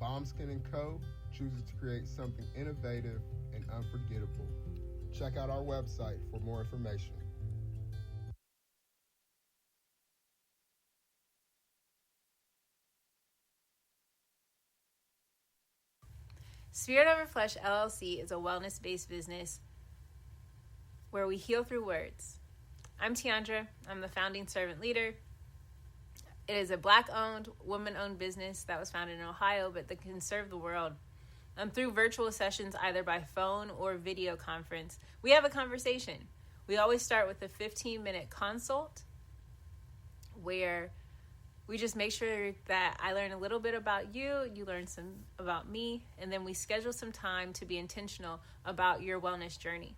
Bombskin & Co. chooses to create something innovative and unforgettable. Check out our website for more information. Spirit Over Flesh LLC is a wellness-based business where we heal through words. I'm Tiandra. I'm the founding servant leader. It is a Black-owned, woman-owned business that was founded in Ohio, but that can serve the world. Through virtual sessions, either by phone or video conference, we have a conversation. We always start with a 15-minute consult where we just make sure that I learn a little bit about you, you learn some about me, and then we schedule some time to be intentional about your wellness journey.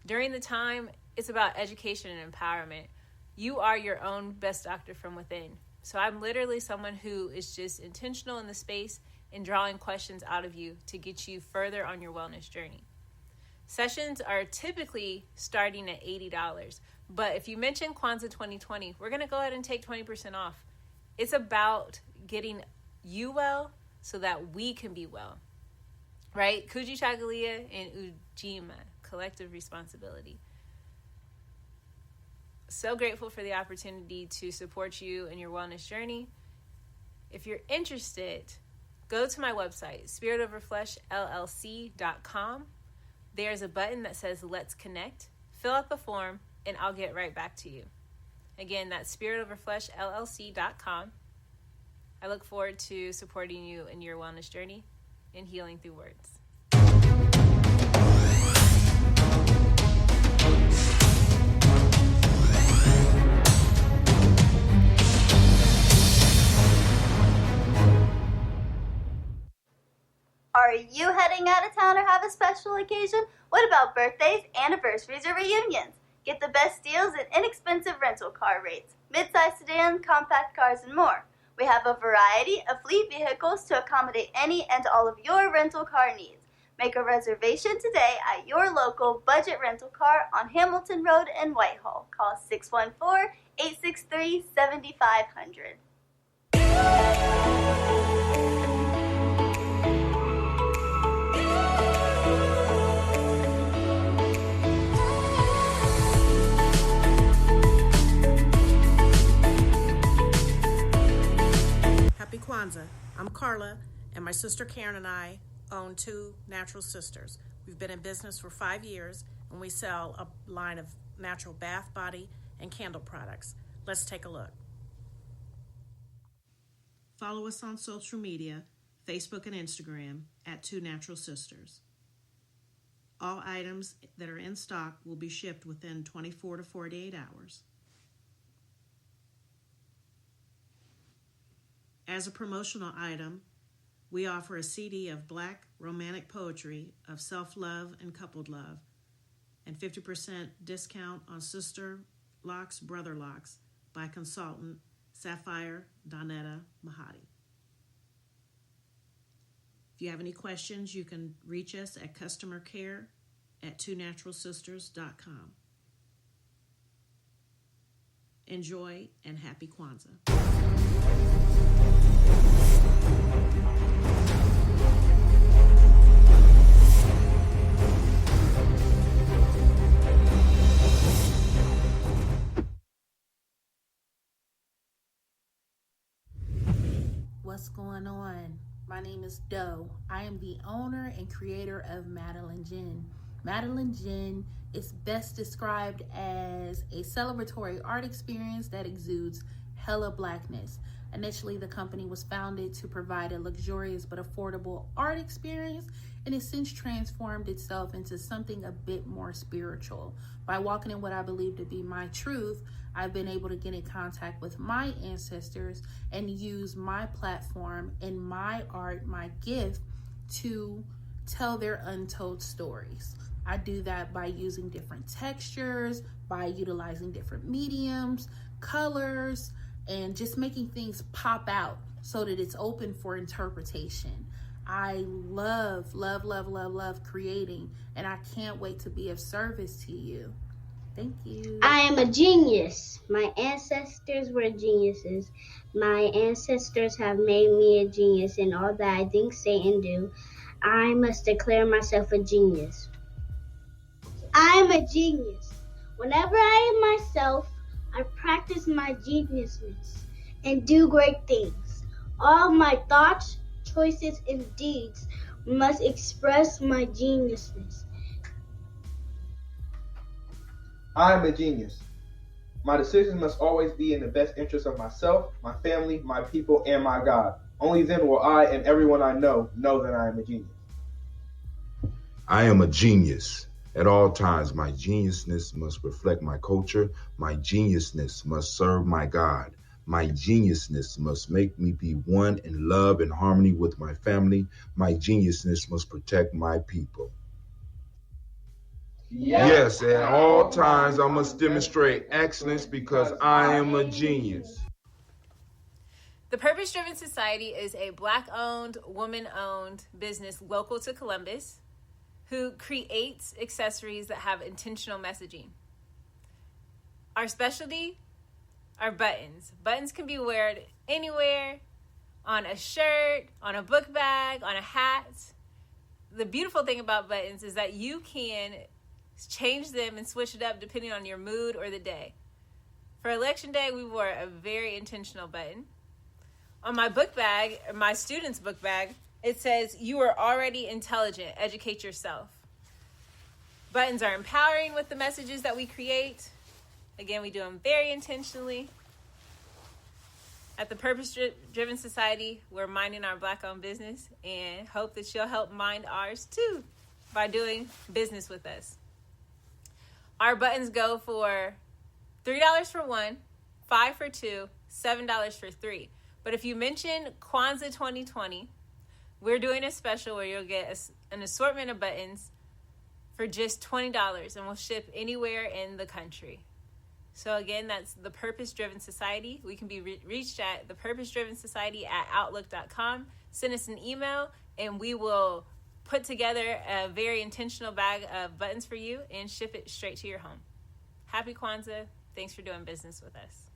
During the time, it's about education and empowerment. You are your own best doctor from within. So I'm literally someone who is just intentional in the space and drawing questions out of you to get you further on your wellness journey. Sessions are typically starting at $80, but if you mention Kwanzaa 2020, we're going to go ahead and take 20% off. It's about getting you well so that we can be well, right? Kujichagulia and Ujamaa, collective responsibility. So grateful for the opportunity to support you in your wellness journey. If you're interested, go to my website, spiritoverfleshllc.com. There's a button that says Let's Connect. Fill out the form, and I'll get right back to you. Again, that's spiritoverfleshllc.com. I look forward to supporting you in your wellness journey and healing through words. Are you heading out of town or have a special occasion? What about birthdays, anniversaries, or reunions? Get the best deals and inexpensive rental car rates, midsize sedans, compact cars, and more. We have a variety of fleet vehicles to accommodate any and all of your rental car needs. Make a reservation today at your local budget rental car on Hamilton Road in Whitehall. Call 614-863-7500. Happy Kwanzaa. I'm Carla, and my sister Karen and I own Two Natural Sisters. We've been in business for 5 years, and we sell a line of natural bath, body, and candle products. Let's take a look. Follow us on social media, Facebook and Instagram, at Two Natural Sisters. All items that are in stock will be shipped within 24 to 48 hours. As a promotional item, we offer a CD of Black romantic poetry of self-love and coupled love, and 50% discount on Sister Locks, Brother Locks by consultant Sapphire Donetta Mahadi. If you have any questions, you can reach us at customercare@twonaturalsisters.com. Enjoy and happy Kwanzaa. What's going on? My name is Doe. I am the owner and creator of Madeline Gin. Madeline Gin is best described as a celebratory art experience that exudes hella blackness. Initially, the company was founded to provide a luxurious but affordable art experience, and it's since transformed itself into something a bit more spiritual. By walking in what I believe to be my truth, I've been able to get in contact with my ancestors and use my platform and my art, my gift, to tell their untold stories. I do that by using different textures, by utilizing different mediums, colors, and just making things pop out so that it's open for interpretation. I love creating, and I can't wait to be of service to you. Thank you. I am a genius. My ancestors were geniuses. My ancestors have made me a genius in all that I think, say, and do. I must declare myself a genius. I am a genius. Whenever I am myself, I practice my geniusness and do great things. All my thoughts, choices, and deeds must express my geniusness. I am a genius. My decisions must always be in the best interest of myself, my family, my people, and my God. Only then will I and everyone I know that I am a genius. I am a genius. At all times, my geniusness must reflect my culture. My geniusness must serve my God. My geniusness must make me be one in love and harmony with my family. My geniusness must protect my people. Yes, at all times I must demonstrate excellence because I am a genius. The Purpose Driven Society is a Black-owned, woman-owned business local to Columbus who creates accessories that have intentional messaging. Our specialty are buttons. Buttons can be worn anywhere, on a shirt, on a book bag, on a hat. The beautiful thing about buttons is that you can change them and switch it up depending on your mood or the day. For election day, we wore a very intentional button. On my book bag, my student's book bag, it says, "You are already intelligent, educate yourself." Buttons are empowering with the messages that we create. Again, we do them very intentionally. At the Purpose Driven Society, we're minding our Black-owned business and hope that you'll help mind ours too by doing business with us. Our buttons go for $3 for one, $5 for two, $7 for three. But if you mention Kwanzaa 2020, we're doing a special where you'll get an assortment of buttons for just $20, and we'll ship anywhere in the country. So again, that's the Purpose Driven Society. We can be reached at thepurposedrivensociety@outlook.com. Send us an email, and we will put together a very intentional bag of buttons for you and ship it straight to your home. Happy Kwanzaa. Thanks for doing business with us.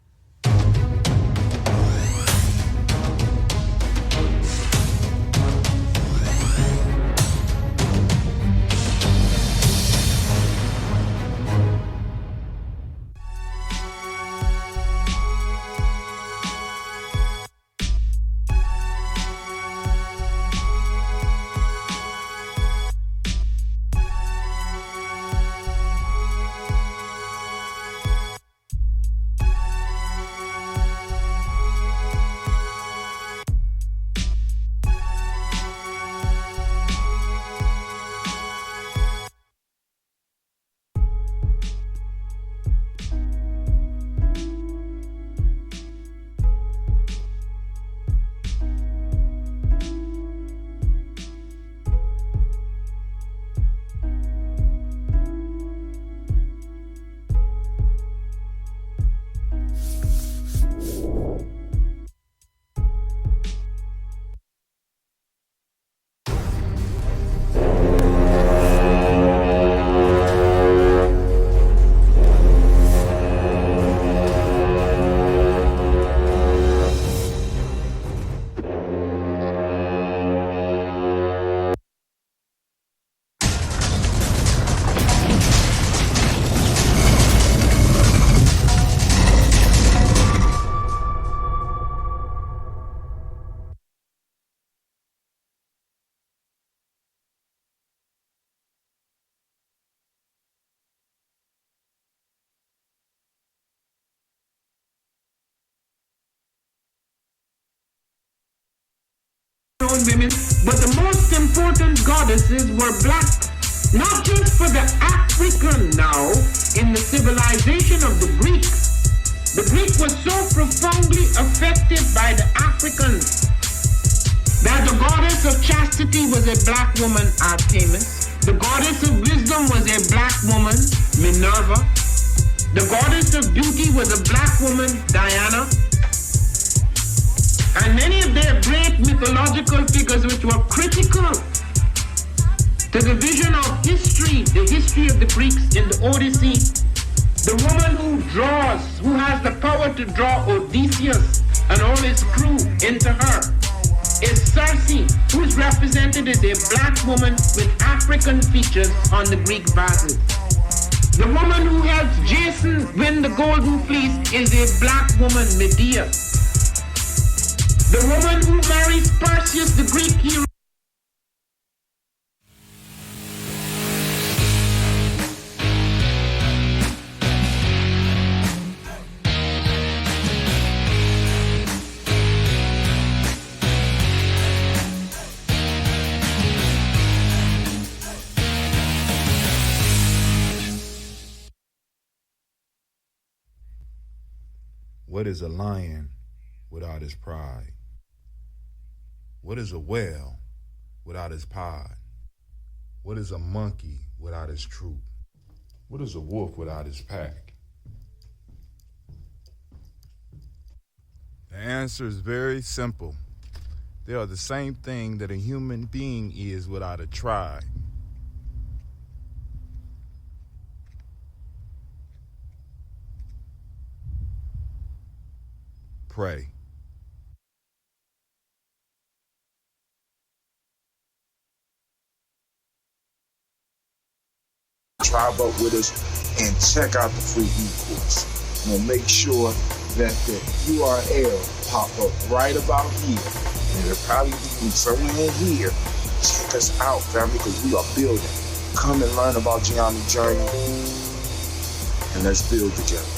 Women, but the most important goddesses were black, not just for the African now in the civilization of the Greeks. The Greek was so profoundly affected by the Africans that the goddess of chastity was a black woman, Artemis. The goddess of wisdom was a black woman, Minerva. The goddess of beauty was a black woman, Diana. And many of their great mythological figures which were critical to the vision of history, the history of the Greeks in the Odyssey, The woman who has the power to draw Odysseus and all his crew into her, is Circe, who is represented as a black woman with African features on the Greek vases. The woman who helps Jason win the Golden Fleece is a black woman, Medea. The woman who marries Perseus, the Greek hero. What is a lion without his pride? What is a whale without his pod? What is a monkey without his troop? What is a wolf without his pack? The answer is very simple. They are the same thing that a human being is without a tribe. Pray. Tribe up with us and check out the free e-course. We'll make sure that the URL pop up right about here. And it'll probably be somewhere in here. Check us out, family, because we are building. Come and learn about Gye-Nyame journey, and let's build together.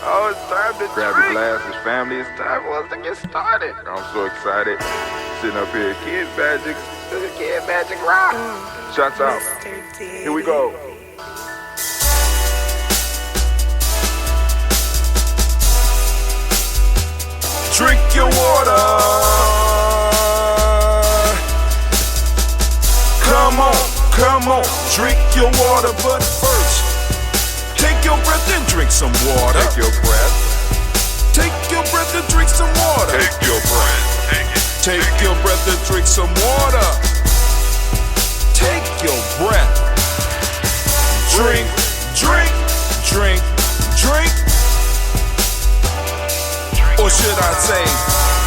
Oh, it's time to grab your glasses, family. It's time for us to get started. I'm so excited. Sitting up here, Kid Magic Rock. Shots out. Here we go. Drink your water. Come on, drink your water, but first, take your breath and drink some water. Take your breath. Take your breath and drink some water. Take your breath. Take your breath and drink some water. Take your breath. Drink, drink, drink, drink. Or should I say,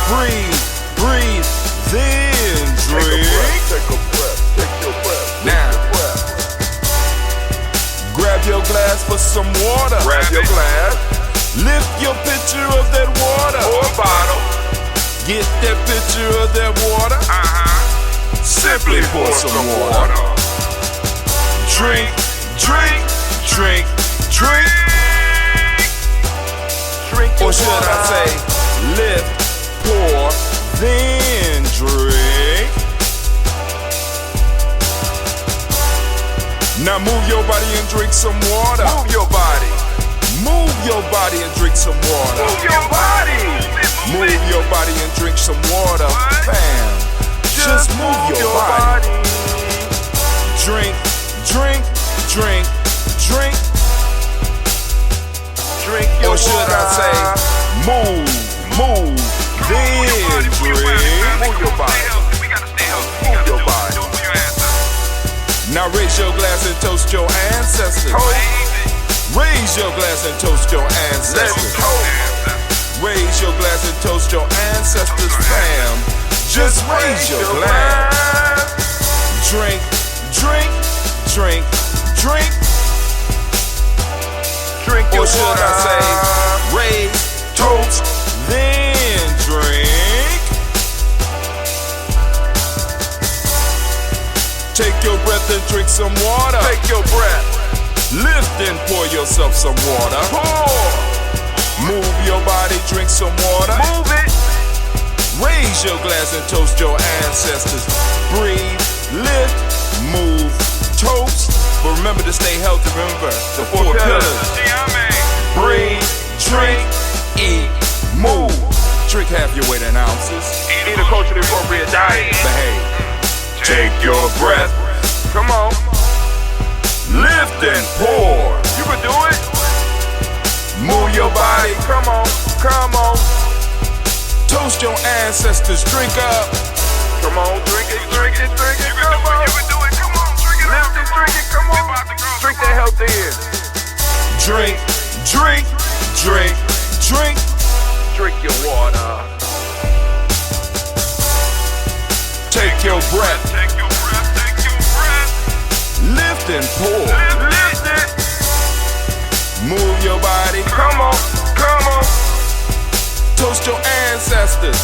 breathe, breathe, then drink. Take a breath. Take your breath. Now, grab your glass for some water. Grab your glass. Lift your pitcher of that water. Or a bottle. Get that pitcher of that water. Simply pour some water. Drink, drink, drink, drink. Drink your or should water. I say, lift, pour, then drink. Now move your body and drink some water. Move your body. Move your body and drink some water. Move your body. Move your body and drink some water, fam. Just move your body. Drink, drink, drink, drink. Drink your or should water. I say, move, then drink. Move your body. We gotta stay healthy. Move your body. Now raise your glass and toast your ancestors. Raise your glass and toast your ancestors. Raise your glass and toast your ancestors, fam. Just raise your glass. Drink, drink, drink, drink. Drink your or should water. I say, raise, toast, then drink. Take your breath and drink some water. Take your breath. Lift and pour yourself some water. Pour. Move your body, drink some water. Move it. Raise your glass and toast your ancestors. Breathe, lift, move, toast. But remember to stay healthy. Remember the four pillars. Breathe, drink, eat, move. Drink half your weight in ounces. Eat a culturally appropriate diet. Behave. Take your breath. Come on. Lift and pour. You can do it. Move your body. Come on. Come on. Toast your ancestors. Drink up. Come on. Drink it. Drink it. Drink it. Come on. You can do it. Come on. Drink it. Lift it. Drink it. Come on. Drink that health in. Drink, drink, drink, drink. Drink your water. Take your breath. Take your breath. Take your breath. Lift and pour. Lift it. Move your body. Come on. Come on. Toast your ancestors.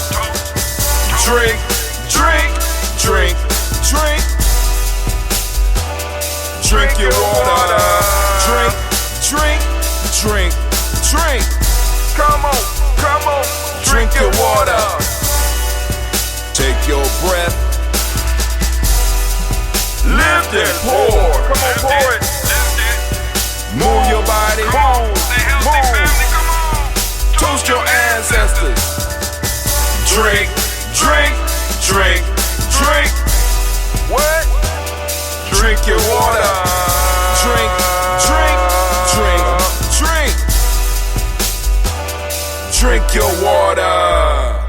Drink, drink, drink, drink. Drink your water. Drink, drink, drink, drink. Come on. Come on. Drink your water. Take your breath. Lift and pour. Come on, pour it. Move your body. Move. Come on. Toast your ancestors. Drink, drink, drink, drink. What? Drink your water. Drink, drink, drink, drink. Drink your water.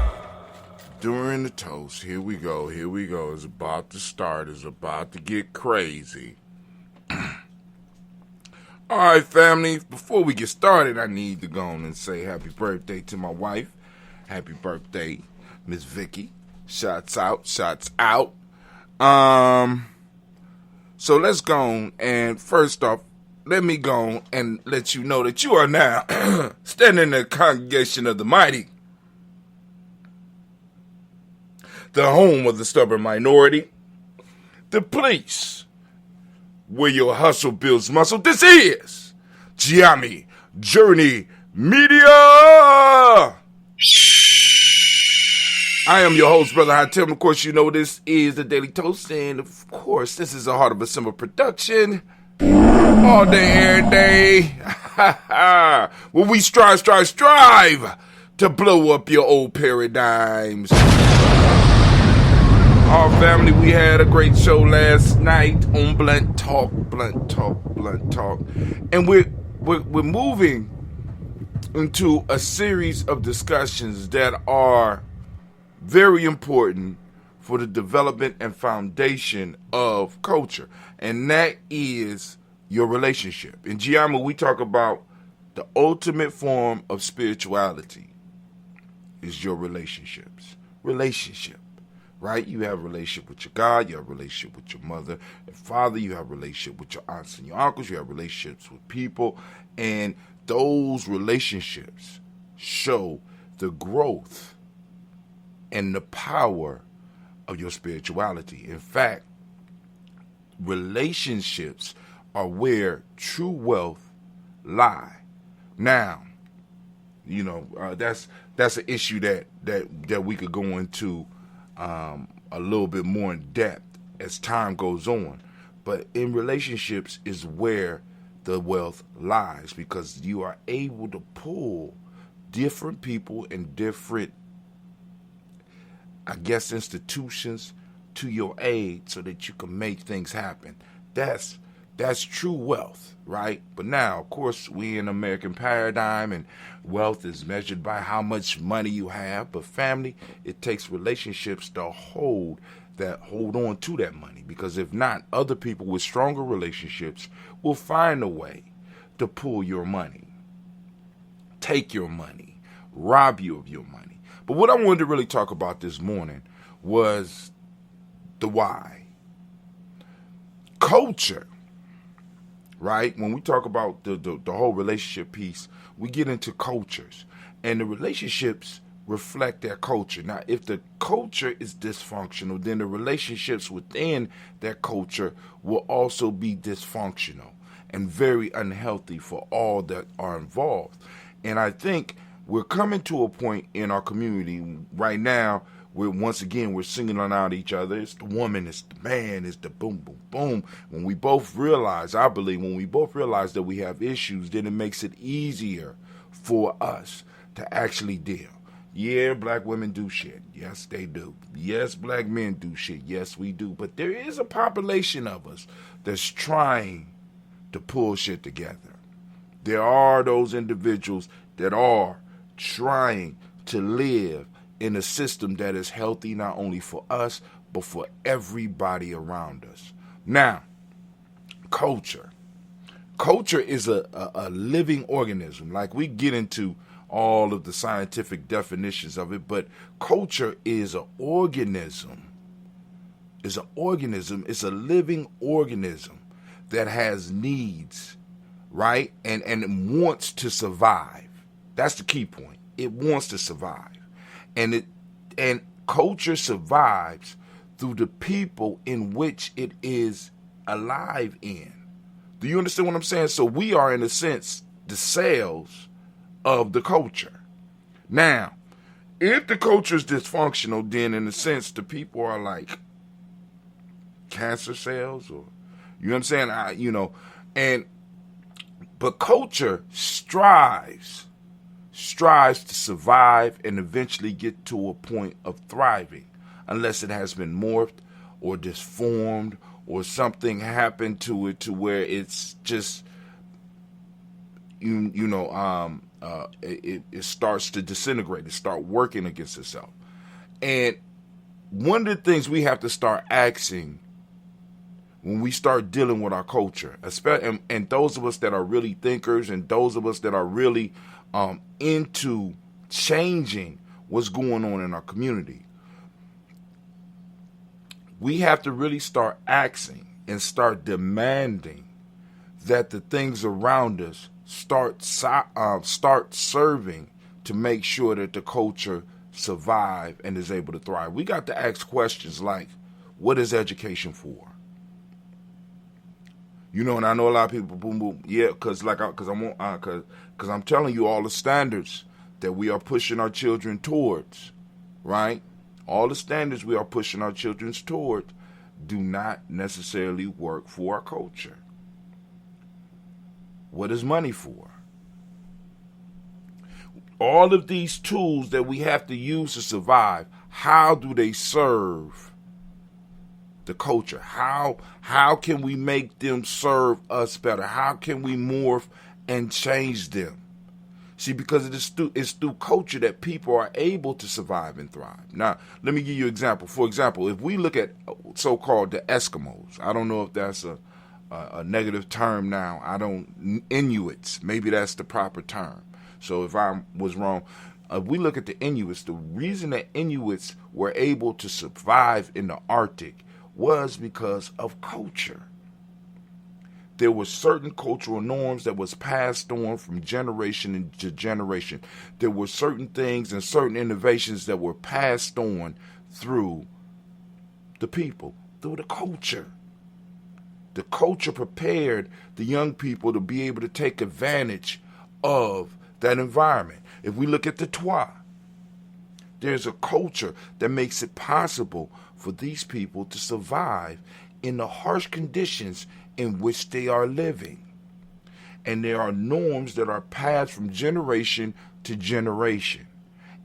During the toast, here we go. It's about to start. It's about to get crazy. All right, family, before we get started, I need to go on and say happy birthday to my wife. Happy birthday, Miss Vicky. Shots out, shots out. So let's go on, and first off, let me go on and let you know that you are now standing in the congregation of the mighty, the home of the stubborn minority, the place where your hustle builds muscle. This is Gye-Nyame Journey Media. I am your host, Brother Hatem. Of course, you know this is the Daily Toast, and of course, this is a Heart of a Simple production. All day, every day. Where we strive to blow up your old paradigms. Our family, we had a great show last night on Blunt Talk. And we're moving into a series of discussions that are very important for the development and foundation of culture. And that is your relationship. In Gye-Nyame, we talk about the ultimate form of spirituality is your relationships. Relationship, right? You have a relationship with your God. You have a relationship with your mother and father. You have a relationship with your aunts and your uncles. You have relationships with people. And those relationships show the growth and the power of your spirituality. In fact, relationships are where true wealth lie. Now, you know, that's an issue that we could go into a little bit more in depth as time goes on. But in relationships is where the wealth lies, because you are able to pull different people and different, I guess, institutions to your aid so that you can make things happen. That's true wealth, right? But now, of course, we in American paradigm, and wealth is measured by how much money you have. But family, it takes relationships to hold on to that money, because if not, other people with stronger relationships will find a way to pull your money, take your money, rob you of your money. But what I wanted to really talk about this morning was the why. Culture, right? When we talk about the whole relationship piece, we get into cultures, and the relationships reflect their culture. Now, if the culture is dysfunctional, then the relationships within that culture will also be dysfunctional and very unhealthy for all that are involved. And I think we're coming to a point in our community right now where, once again, we're singling out each other. It's the woman, it's the man, it's the boom, boom, boom. When we both realize, I believe, when we both realize that we have issues, then it makes it easier for us to actually deal. Yeah, black women do shit. Yes, they do. Yes, black men do shit. Yes, we do. But there is a population of us that's trying to pull shit together. There are those individuals that are trying to live in a system that is healthy not only for us, but for everybody around us. Now, culture. Culture is a living organism. Like, we get into all of the scientific definitions of it, but culture is an organism. It's an organism. It's a living organism that has needs, right? And it wants to survive. That's the key point. It wants to survive. And culture survives through the people in which it is alive in. Do you understand what I'm saying? So we are, in a sense, the cells of the culture. Now, if the culture is dysfunctional, then in a sense, the people are like cancer cells, or, you know what I'm saying? But culture strives to survive and eventually get to a point of thriving, unless it has been morphed or disformed or something happened to it to where it's just, it starts to disintegrate. It starts working against itself. And one of the things we have to start asking when we start dealing with our culture, especially, and those of us that are really thinkers, and those of us that are really into changing what's going on in our community, we have to really start asking and start demanding that the things around us start serving to make sure that the culture survive and is able to thrive. We got to ask questions like, what is education for? And I know a lot of people, boom, boom, yeah, because I'm telling you all the standards that we are pushing our children towards, right? All the standards we are pushing our children towards do not necessarily work for our culture. What is money for? All of these tools that we have to use to survive, how do they serve the culture? How can we make them serve us better? How can we morph and change them? See, because it's through culture that people are able to survive and thrive. Now, let me give you an example. For example, if we look at so-called the Eskimos, I don't know if that's a negative term now. Inuits, maybe that's the proper term. So if I was wrong, if we look at the Inuits, the reason that Inuits were able to survive in the Arctic was because of culture. There were certain cultural norms that was passed on from generation to generation. There were certain things and certain innovations that were passed on through the people, through the culture. The culture prepared the young people to be able to take advantage of that environment. If we look at the Twa, there's a culture that makes it possible for these people to survive in the harsh conditions in which they are living. And there are norms that are passed from generation to generation,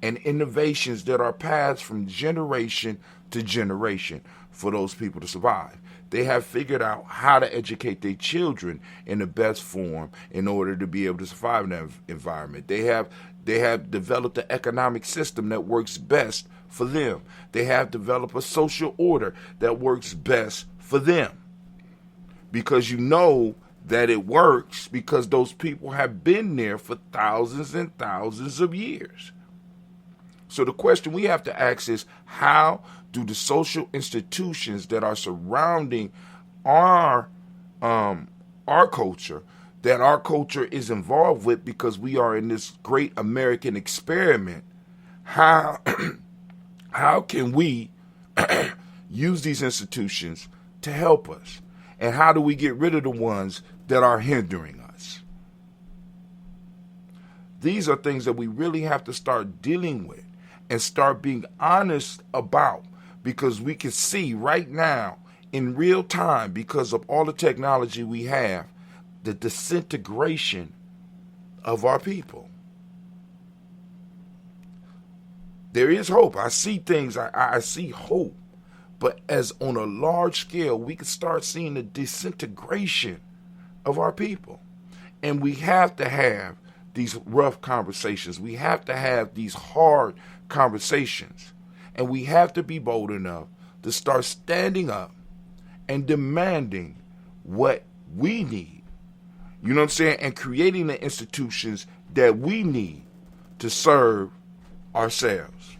and innovations that are passed from generation to generation for those people to survive. They have figured out how to educate their children in the best form in order to be able to survive in that environment. They have developed an economic system that works best for them. They have developed a social order that works best for them. Because you know that it works because those people have been there for thousands and thousands of years. So the question we have to ask is, how do the social institutions that are surrounding our culture, that our culture is involved with because we are in this great American experiment, how can we use these institutions to help us? And how do we get rid of the ones that are hindering us? These are things that we really have to start dealing with and start being honest about, because we can see right now in real time, because of all the technology we have, the disintegration of our people. There is hope. I see things. I see hope. But as on a large scale, we can start seeing the disintegration of our people. And we have to have these rough conversations. We have to have these hard conversations. And we have to be bold enough to start standing up and demanding what we need. You know what I'm saying? And creating the institutions that we need to serve ourselves.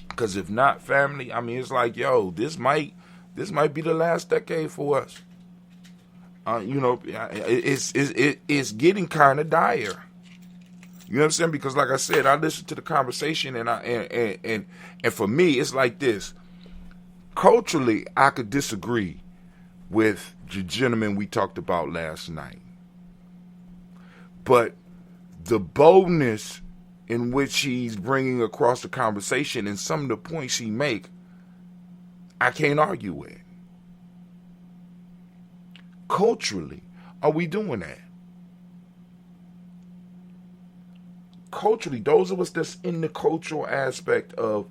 Because if not, family, I mean, it's like, yo, this might be the last decade for us. It's getting kind of dire. You know what I'm saying? Because like I said, I listened to the conversation, and for me, it's like this. Culturally, I could disagree with the gentleman we talked about last night. But the boldness in which he's bringing across the conversation and some of the points he make, I can't argue with. Culturally, are we doing that? Culturally, those of us that's in the cultural aspect of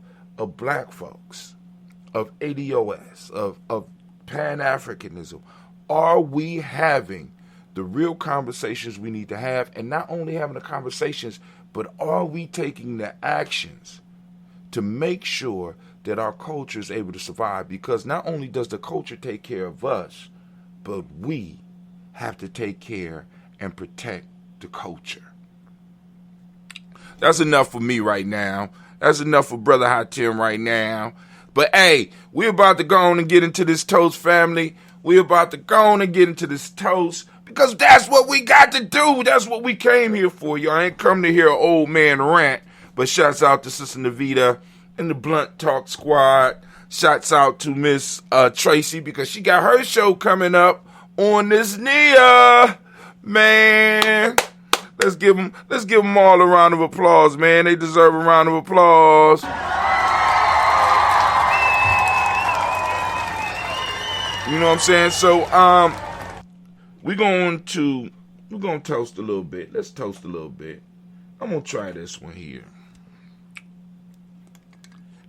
black folks, of ADOS, of Pan-Africanism, are we having the real conversations we need to have? And not only having the conversations, but are we taking the actions to make sure that our culture is able to survive? Because not only does the culture take care of us, but we have to take care and protect the culture. That's enough for me right now. That's enough for Brother Hatim right now. But hey, we're about to go on and get into this toast, family. We're about to go on and get into this toast. Because that's what we got to do. That's what we came here for. Y'all ain't come to hear an old man rant. But shouts out to Sister Navita and the Blunt Talk Squad. Shouts out to Miss Tracy, because she got her show coming up on this Nia. Man, let's give them all a round of applause, man. They deserve a round of applause. You know what I'm saying? So, we're going to toast a little bit. Let's toast a little bit. I'm going to try this one here.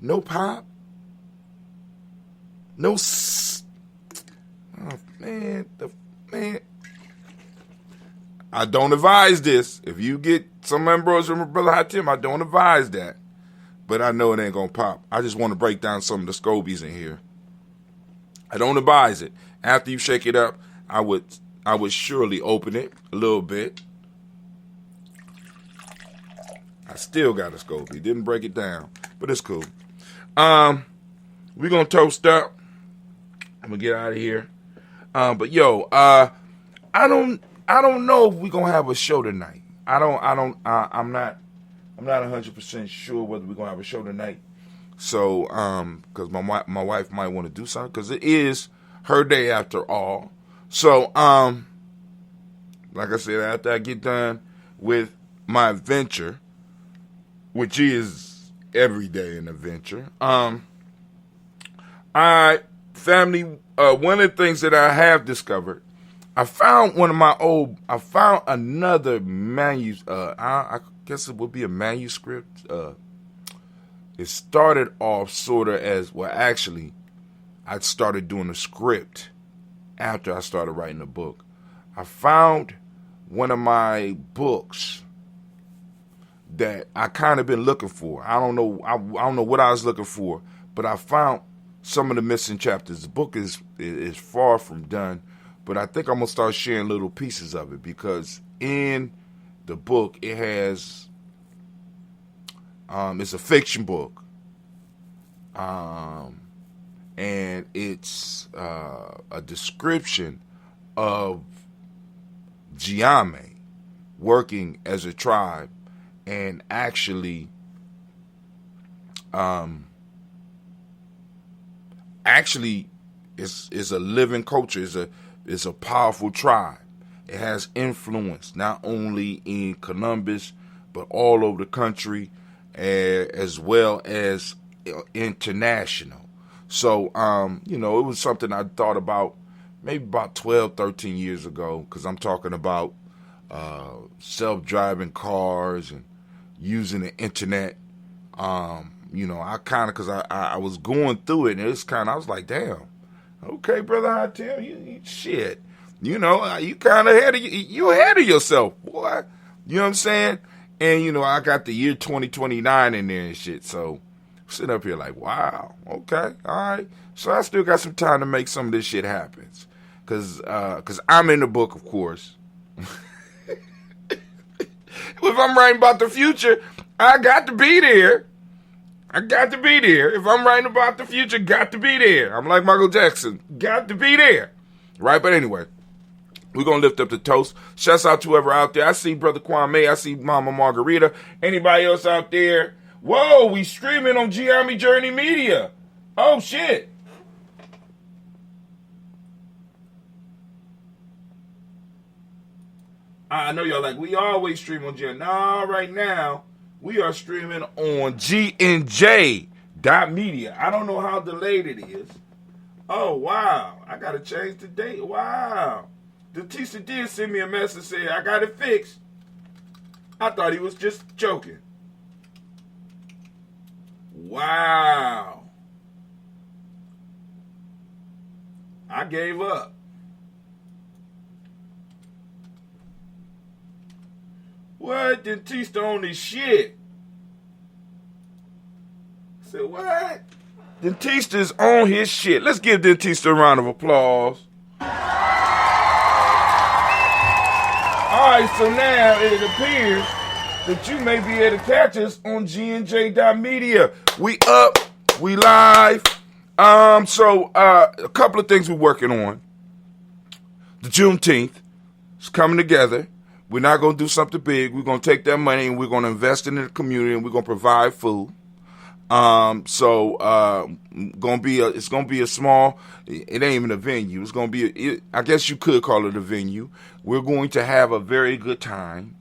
No pop. No man. I don't advise this. If you get some members from Brother Hatim, I don't advise that. But I know it ain't going to pop. I just want to break down some of the scobies in here. I don't advise it. After you shake it up, I would surely open it a little bit. I still got a Scobie. Didn't break it down, but it's cool. We're going to toast up. I'm going to get out of here. But yo, I don't know if we're going to have a show tonight. I'm not 100% sure whether we're going to have a show tonight. So, cause my wife might want to do something, cause it is her day after all. So, like I said, after I get done with my adventure, which is every day an adventure, family, one of the things that I have discovered I found another I guess it would be a manuscript. It started off sort of as, well, actually, I started doing a script after I started writing the book. I found one of my books that I kind of been looking for. I don't know what I was looking for, but I found some of the missing chapters. The book is far from done, but I think I'm gonna start sharing little pieces of it, because in the book it has it's a fiction book, and it's a description of Gye-Nyame working as a tribe, and actually is a living culture, is a powerful tribe. It has influence not only in Columbus but all over the country, as well as international. So it was something I thought about maybe about 12, 13 years ago, because I'm talking about self-driving cars and using the internet. I kind of, because I was going through it, and it's kind of, I was like, damn, okay, brother, I tell you, shit, you kind of you ahead of yourself, boy. You know what I'm saying? And, I got the year 2029 in there and shit, so I'm sitting up here like, wow, okay, all right. So I still got some time to make some of this shit happen, because I'm in the book, of course. If I'm writing about the future, I got to be there. If I'm writing about the future, got to be there. I'm like Michael Jackson, got to be there. Right? But anyway, we're going to lift up the toast. Shouts out to whoever out there. I see Brother Kwame. I see Mama Margarita. Anybody else out there? Whoa, we streaming on Gye-Nyame Journey Media. Oh, shit. I know y'all like, we always stream on Gye-Nyame. Nah, right now, we are streaming on GNJ.media. I don't know how delayed it is. Oh, wow. I got to change the date. Wow. The teacher did send me a message saying, I got it fixed. I thought he was just joking. Wow. I gave up. What? Dentista on his shit. I said, what? Dentista's on his shit. Let's give Dentista a round of applause. All right, so now it appears that you may be able to catch us on GNJ.media. We up, we live. So a couple of things we're working on. The Juneteenth is coming together. We're not going to do something big. We're going to take that money and we're going to invest in the community, and we're going to provide food. It's going to be a small, it ain't even a venue. It's going to be, I guess you could call it a venue. We're going to have a very good time.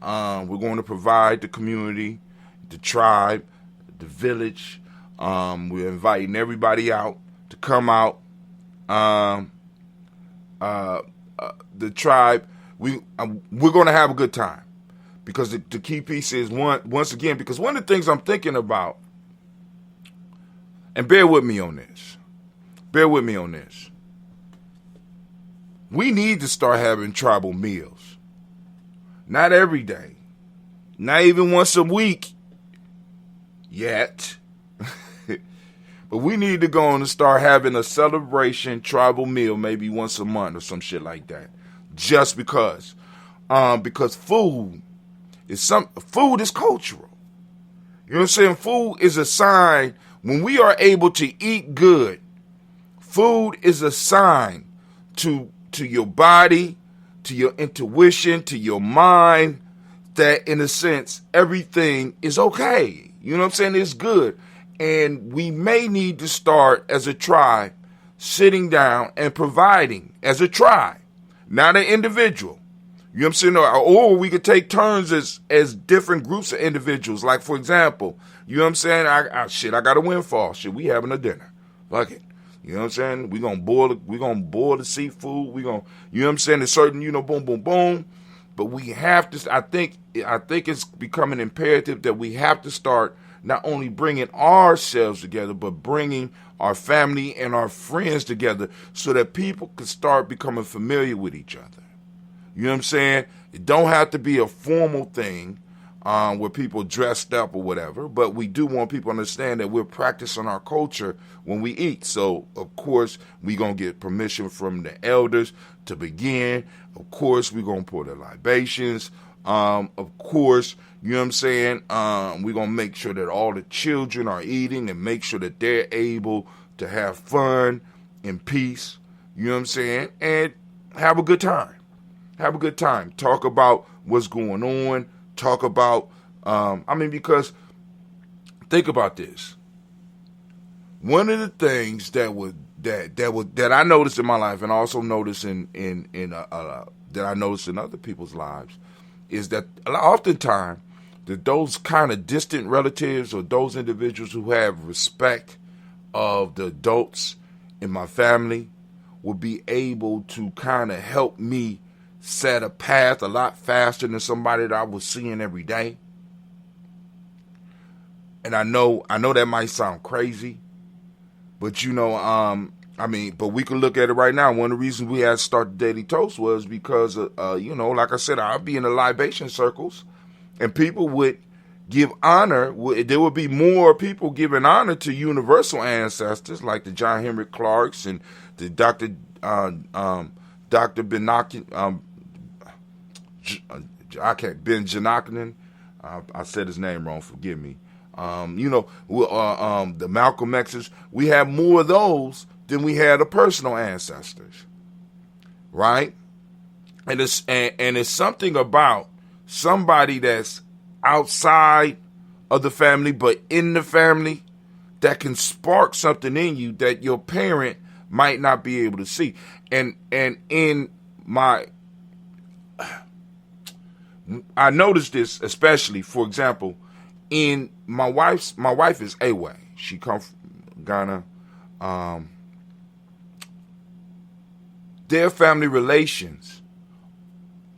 We're going to provide the community, the tribe, the village. We're inviting everybody out to come out. The tribe, we're going to have a good time, because the key piece is once again, because one of the things I'm thinking about, and bear with me on this, we need to start having tribal meals. Not every day, not even once a week yet, but we need to go on and start having a celebration tribal meal maybe once a month or some shit like that. Just because food is cultural. You know what I'm saying? Food is a sign. When we are able to eat good, food is a sign to your body, to your intuition, to your mind, that in a sense everything is okay. You know what I'm saying? It's good. And we may need to start as a tribe sitting down and providing as a tribe. Not an individual. You know what I'm saying? Or we could take turns as different groups of individuals. Like, for example, you know what I'm saying? I got a windfall. Shit, we having a dinner. Fuck it. You know what I'm saying? We're gonna boil the seafood. You know what I'm saying? It's certain, boom, boom, boom. But we have to, I think it's becoming imperative that we have to start not only bringing ourselves together, but bringing our family and our friends together so that people can start becoming familiar with each other. You know what I'm saying? It don't have to be a formal thing where people dressed up or whatever, but we do want people to understand that we're practicing our culture when we eat. So, of course, we're going to get permission from the elders to begin. Of course, we're going to pour the libations. Of course, you know what I'm saying? We're going to make sure that all the children are eating and make sure that they're able to have fun and peace. You know what I'm saying? And have a good time. Have a good time. Talk about what's going on. Talk about, because think about this. One of the things that I noticed in my life, and also noticed that I noticed in other people's lives, is that oftentimes that those kind of distant relatives or those individuals who have respect of the adults in my family will be able to kind of help me set a path a lot faster than somebody that I was seeing every day. And I know that might sound crazy, but but we can look at it right now. One of the reasons we had to start the Daily Toast was because, like I said, I'll be in the libation circles, and people would give honor. There would be more people giving honor to universal ancestors like the John Henry Clarks and the Dr. Benakin. Ben Janakanan. I said his name wrong. Forgive me. The Malcolm X's. We have more of those than we had of personal ancestors, right? And it's something about somebody that's outside of the family but in the family that can spark something in you that your parent might not be able to see. And in my, I noticed this especially, for example, in my wife is Awa. She come from Ghana. Their family relations,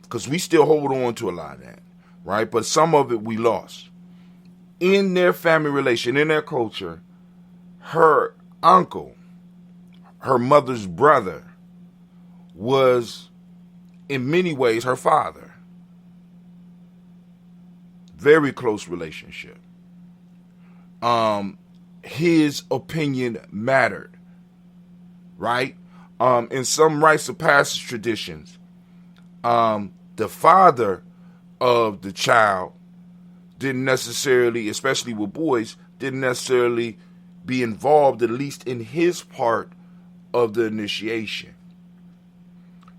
because we still hold on to a lot of that, right? But some of it we lost. In their family relation, in their culture, her uncle, her mother's brother, was in many ways her father. Very close relationship. His opinion mattered, right? In some rites of passage traditions, the father of the child didn't necessarily, especially with boys, didn't necessarily be involved, at least in his part of the initiation.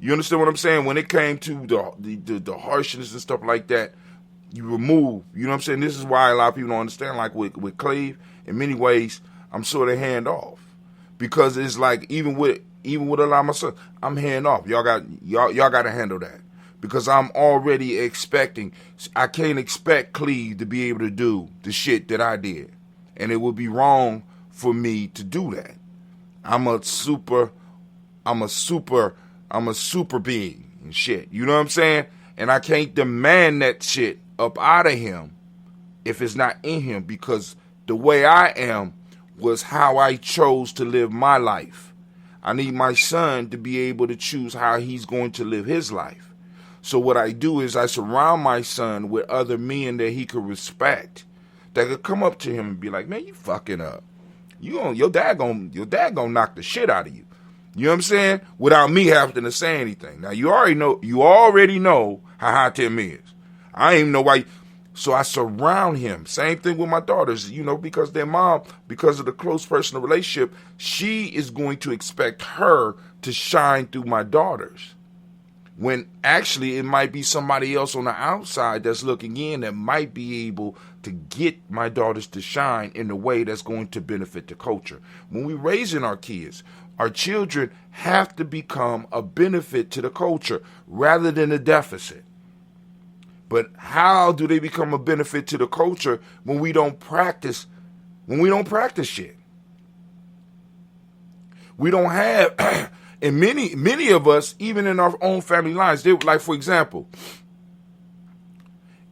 You understand what I'm saying? When it came to the harshness and stuff like that, you remove, you know what I'm saying? This is why a lot of people don't understand, like with Cleve, in many ways, I'm sort of hand off. Because it's like, even with a lot of my sons, I'm hand off. Y'all got to handle that. Because I'm already expecting, I can't expect Cleve to be able to do the shit that I did. And it would be wrong for me to do that. I'm a super being and shit. You know what I'm saying? And I can't demand that shit up out of him if it's not in him, because the way I am was how I chose to live my life. I need my son to be able to choose how he's going to live his life. So what I do is I surround my son with other men that he could respect, that could come up to him and be like, "Man, you fucking up. Your dad gonna knock the shit out of you." You know what I'm saying? Without me having to say anything. Now you already know how hot Tim is. I don't even know why. So I surround him. Same thing with my daughters, because their mom, because of the close personal relationship, she is going to expect her to shine through my daughters. When actually it might be somebody else on the outside that's looking in that might be able to get my daughters to shine in a way that's going to benefit the culture. When we're raising our kids, our children have to become a benefit to the culture rather than a deficit. But how do they become a benefit to the culture when we don't practice shit? We don't have, and many of us, even in our own family lines, like, for example,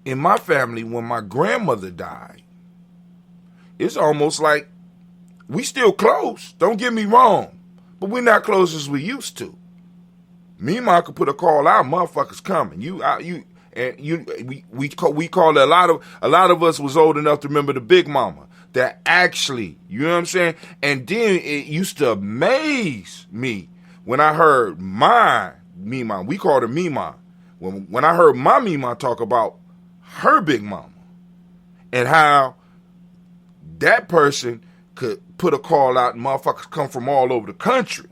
in my family, when my grandmother died, it's almost like we still close. Don't get me wrong, but we're not close as we used to. Me and Ma could put a call out, motherfuckers coming. We call it, a lot of us was old enough to remember the Big Mama that actually, you know what I'm saying? And then it used to amaze me when I heard my Mima, we called her Mima. When I heard my Mima talk about her Big Mama and how that person could put a call out and motherfuckers come from all over the country.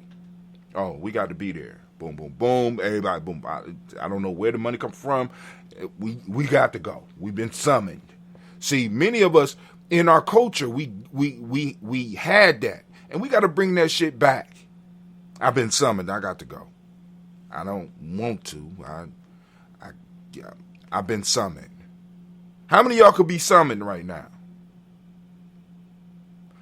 Oh, we got to be there. Boom, boom, boom. Everybody, boom. I don't know where the money come from. We got to go. We've been summoned. See, many of us in our culture, we had that, and we got to bring that shit back. I've been summoned. I got to go. I don't want to. I've been summoned. How many of y'all could be summoned right now?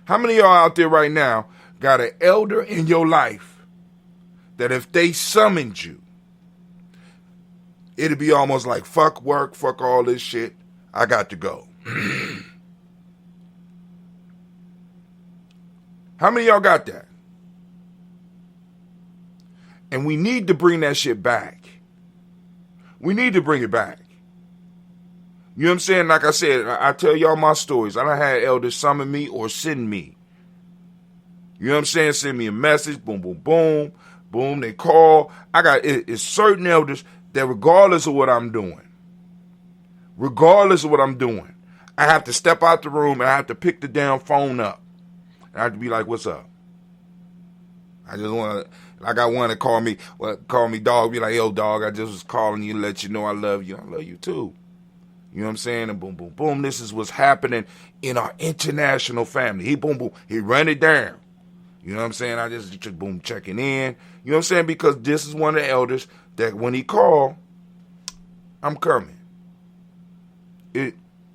How many of y'all out there right now got an elder in your life that if they summoned you, it'd be almost like, fuck work, fuck all this shit, I got to go. How many of y'all got that? And we need to bring that shit back. We need to bring it back. You know what I'm saying? Like I said, I tell y'all my stories. I done had elders summon me or send me. You know what I'm saying? Send me a message, boom, boom, boom, boom, they call. It's certain elders that regardless of what I'm doing, I have to step out the room and I have to pick the damn phone up. And I have to be like, what's up? I just want to, I got one that call me dog, be like, yo, dog, I just was calling you to let you know I love you. I love you too. You know what I'm saying? And boom, boom, boom. This is what's happening in our international family. He run it down. You know what I'm saying? I just boom, checking in. You know what I'm saying? Because this is one of the elders that when he call, I'm coming.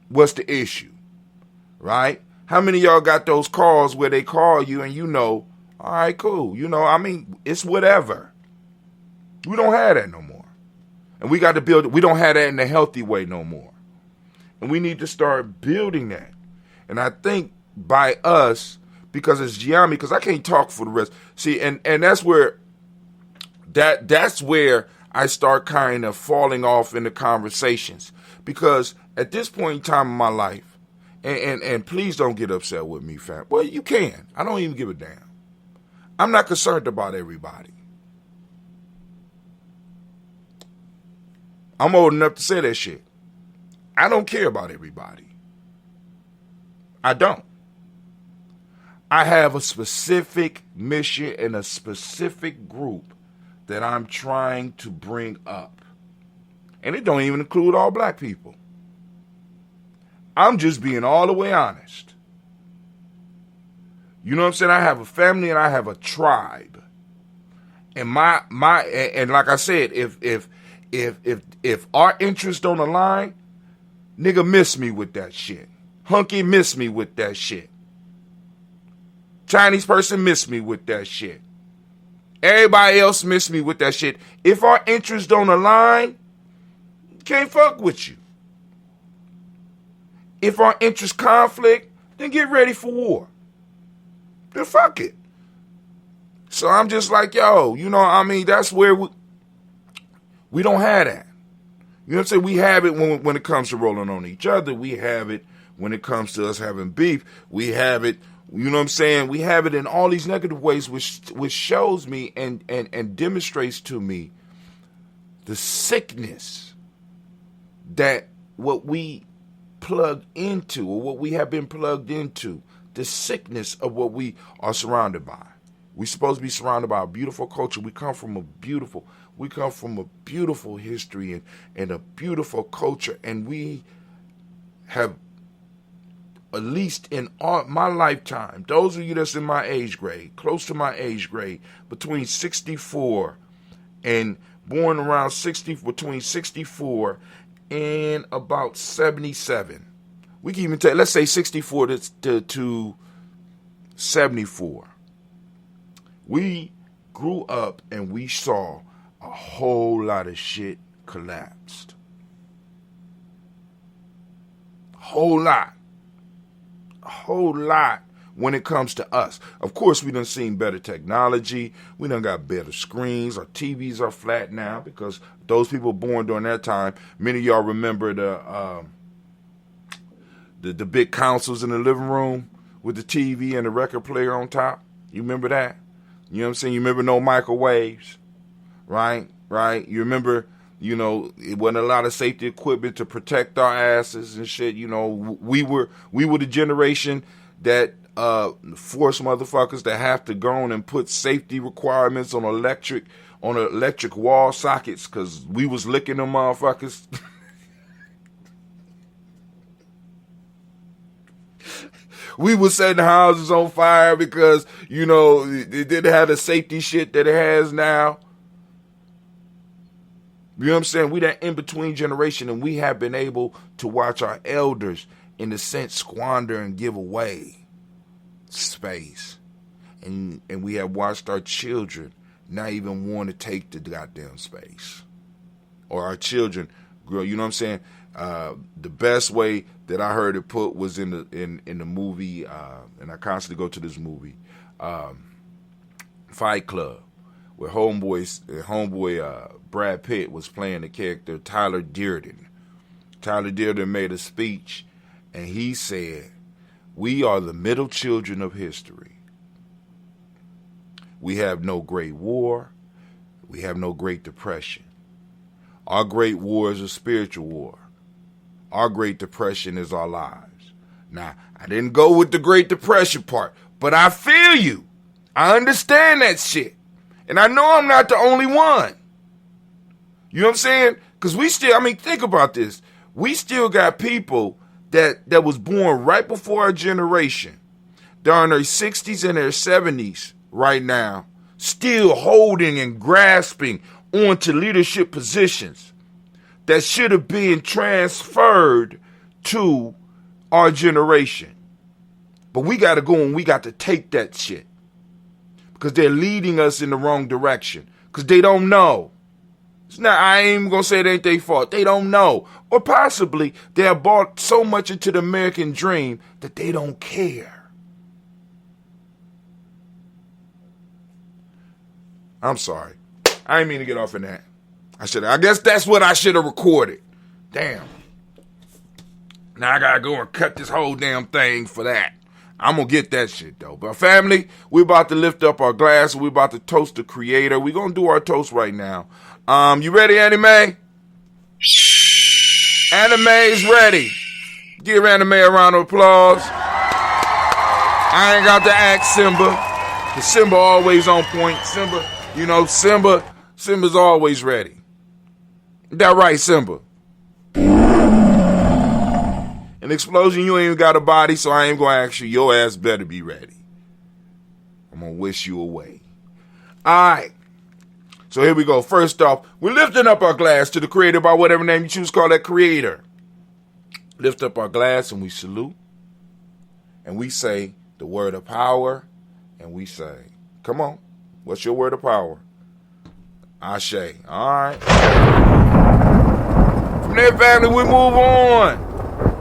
What's the issue? Right? How many of y'all got those calls where they call you and you know, all right, cool. You know, I mean, it's whatever. We don't have that no more. And we got to build it. We don't have that in a healthy way no more. And we need to start building that. And I think by us, because it's Gye-Nyame, because I can't talk for the rest. See, and that's where that's where I start kind of falling off in the conversations. Because at this point in time in my life, and please don't get upset with me, fam. Well, you can. I don't even give a damn. I'm not concerned about everybody. I'm old enough to say that shit. I don't care about everybody. I don't. I have a specific mission and a specific group that I'm trying to bring up. And it don't even include all black people. I'm just being all the way honest. You know what I'm saying? I have a family and I have a tribe. And and like I said, if our interests don't align, nigga miss me with that shit. Hunky miss me with that shit. Chinese person miss me with that shit. Everybody else miss me with that shit. If our interests don't align, can't fuck with you. If our interests conflict, then get ready for war. Then fuck it. So I'm just like, yo, you know, I mean, that's where we don't have that. You know what I'm saying? We have it when it comes to rolling on each other. We have it when it comes to us having beef. We have it, you know what I'm saying? We have it in all these negative ways, which shows me and demonstrates to me the sickness that what we plug into or what we have been plugged into, the sickness of what we are surrounded by. We're supposed to be surrounded by a beautiful culture. We come from a beautiful history and a beautiful culture. And we have, at least in my lifetime, those of you that's in my age grade, close to my age grade, between 64 and born around between 64 and about 77. We can even take, let's say 64 to 74. We grew up and we saw a whole lot of shit collapsed. A whole lot when it comes to us. Of course, we done seen better technology. We done got better screens. Our TVs are flat now because those people born during that time, many of y'all remember the big consoles in the living room with the TV and the record player on top. You remember that? You know what I'm saying? You remember no microwaves, right? You remember, it wasn't a lot of safety equipment to protect our asses and shit. We were the generation that force motherfuckers to have to go on and put safety requirements on electric wall sockets because we was licking them motherfuckers. We was setting houses on fire because, it didn't have the safety shit that it has now. You know what I'm saying? We that in-between generation, and we have been able to watch our elders, in a sense, squander and give away space. And we have watched our children not even want to take the goddamn space. Or our children grow, you know what I'm saying? The best way that I heard it put was in the movie, and I constantly go to this movie, Fight Club, where homeboy Brad Pitt was playing the character Tyler Durden. Tyler Durden made a speech, and he said, "We are the middle children of history. We have no Great War. We have no Great Depression. Our Great War is a spiritual war. Our Great Depression is our lives." Now, I didn't go with the Great Depression part, but I feel you. I understand that shit. And I know I'm not the only one. You know what I'm saying? Because think about this. We still got people that was born right before our generation. They're in their 60s and their 70s right now, still holding and grasping onto leadership positions that should have been transferred to our generation. But we got to go and we got to take that shit because they're leading us in the wrong direction because they don't know. I ain't even going to say it ain't their fault. They don't know. Or possibly they have bought so much into the American dream that they don't care. I'm sorry. I didn't mean to get off in that. I guess that's what I should have recorded. Damn. Now I gotta go and cut this whole damn thing for that. I'm gonna get that shit though. But family, we're about to lift up our glass. We're about to toast the creator. We're gonna do our toast right now. You ready, Anime? Anime's ready. Give Anime a round of applause. I ain't got to ask Simba. Cause Simba always on point. Simba's always ready. That right, Simba? An explosion, you ain't even got a body, so I ain't gonna ask you. Your ass better be ready. I'm gonna wish you away. Alright. So here we go. First off, we're lifting up our glass to the creator by whatever name you choose to call that creator. Lift up our glass and we salute. And we say the word of power. And we say, come on, what's your word of power? Ashe. Alright. From there, family, we move on.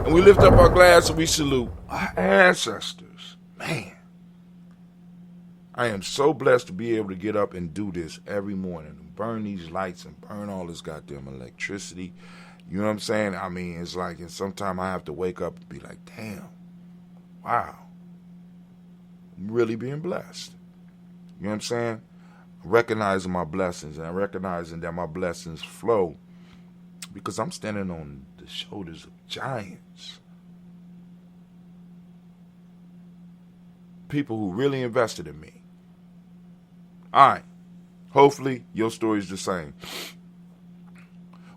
And we lift up our glass and we salute our ancestors. Man. I am so blessed to be able to get up and do this every morning and burn these lights and burn all this goddamn electricity. You know what I'm saying? It's like, and sometimes I have to wake up and be like, damn, wow, I'm really being blessed. You know what I'm saying? Recognizing my blessings and recognizing that my blessings flow because I'm standing on the shoulders of giants. People who really invested in me. All right. Hopefully, your story is the same.